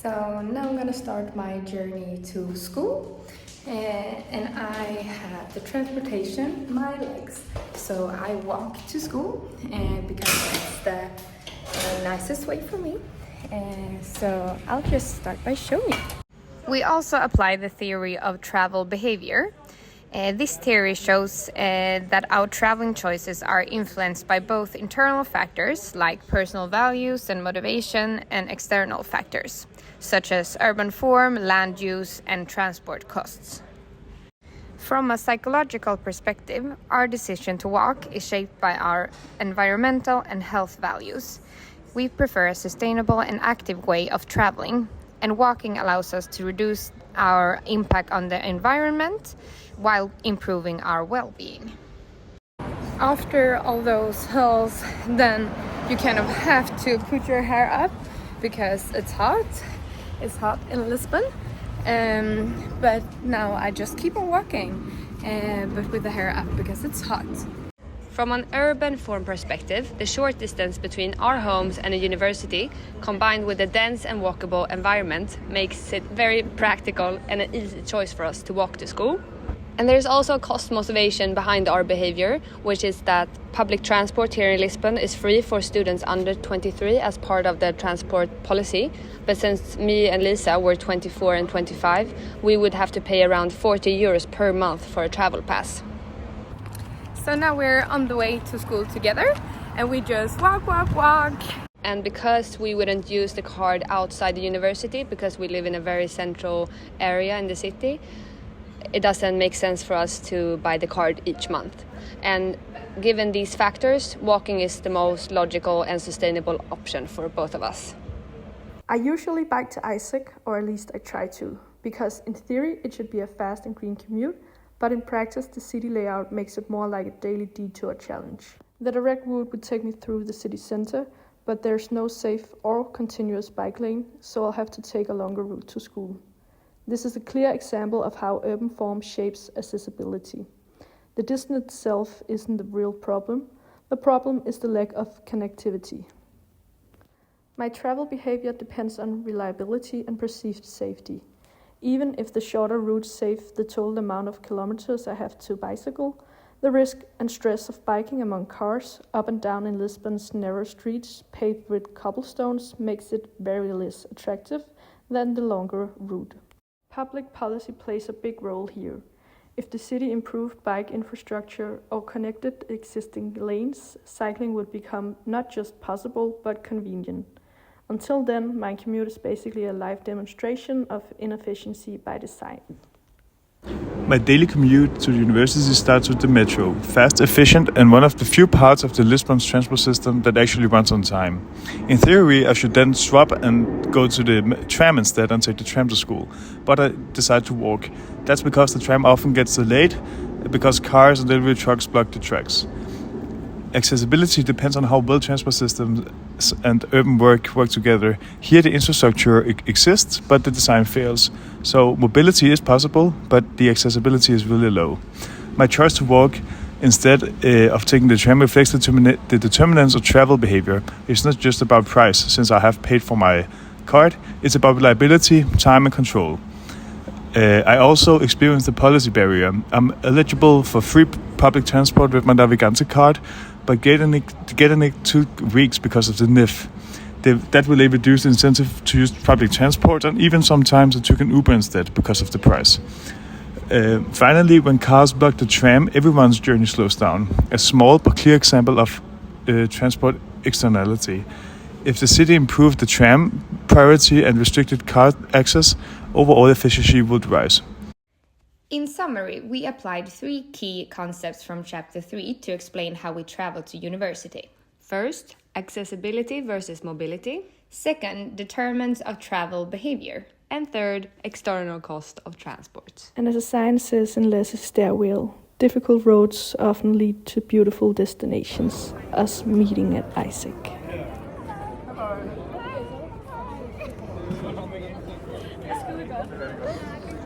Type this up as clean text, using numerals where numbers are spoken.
So now I'm gonna start my journey to school, and I have the transportation, my legs. So I walk to school, and because that's the nicest way for me. And so I'll just start by showing you. We also apply the theory of travel behavior. This theory shows that our traveling choices are influenced by both internal factors like personal values and motivation and external factors such as urban form, land use, and transport costs. From a psychological perspective, our decision to walk is shaped by our environmental and health values. We prefer a sustainable and active way of traveling, and walking allows us to reduce our impact on the environment while improving our well-being. After all those hills, then you kind of have to put your hair up because it's hot. It's hot in Lisbon, but now I just keep on walking, but with the hair up because it's hot. From an urban form perspective, the short distance between our homes and a university, combined with a dense and walkable environment, makes it very practical and an easy choice for us to walk to school. And there's also a cost motivation behind our behavior, which is that public transport here in Lisbon is free for students under 23 as part of the transport policy. But since me and Lisa were 24 and 25, we would have to pay around 40 euros per month for a travel pass. So now we're on the way to school together, and we just walk. And because we wouldn't use the card outside the university, because we live in a very central area in the city, it doesn't make sense for us to buy the card each month. And given these factors, walking is the most logical and sustainable option for both of us. I usually bike to Iseg, or at least I try to, because in theory it should be a fast and green commute, but in practice the city layout makes it more like a daily detour challenge. The direct route would take me through the city center, but there's no safe or continuous bike lane, so I'll have to take a longer route to school. This is a clear example of how urban form shapes accessibility. The distance itself isn't the real problem. The problem is the lack of connectivity. My travel behavior depends on reliability and perceived safety. Even if the shorter routes save the total amount of kilometers I have to bicycle, the risk and stress of biking among cars up and down in Lisbon's narrow streets paved with cobblestones makes it very less attractive than the longer route. Public policy plays a big role here. If the city improved bike infrastructure or connected existing lanes, cycling would become not just possible but convenient. Until then, my commute is basically a live demonstration of inefficiency by design. My daily commute to the university starts with the metro, fast, efficient, and one of the few parts of the Lisbon's transport system that actually runs on time. In theory, I should then swap and go to the tram instead and take the tram to school, but I decide to walk. That's because the tram often gets delayed because cars and delivery trucks block the tracks. Accessibility depends on how well transport systems and urban work together. Here the infrastructure exists, but the design fails. So mobility is possible, but the accessibility is really low. My choice to walk instead of taking the tram reflects the determinants of travel behavior. It's not just about price, since I have paid for my card. It's about reliability, time and control. I also experienced the policy barrier. I'm eligible for free public transport with my Navigante card, but getting it took weeks because of the NIF. That really reduced the incentive to use public transport, and even sometimes I took an Uber instead because of the price. Finally, when cars block the tram, everyone's journey slows down. A small but clear example of transport externality. If the city improved the tram priority and restricted car access, overall efficiency would rise. In summary, we applied 3 key concepts from Chapter 3 to explain how we travel to university. First, accessibility versus mobility. Second, determinants of travel behavior. And third, external cost of transport. And as a sign says in Less is stairwell, difficult roads often lead to beautiful destinations, us meeting at Iseg.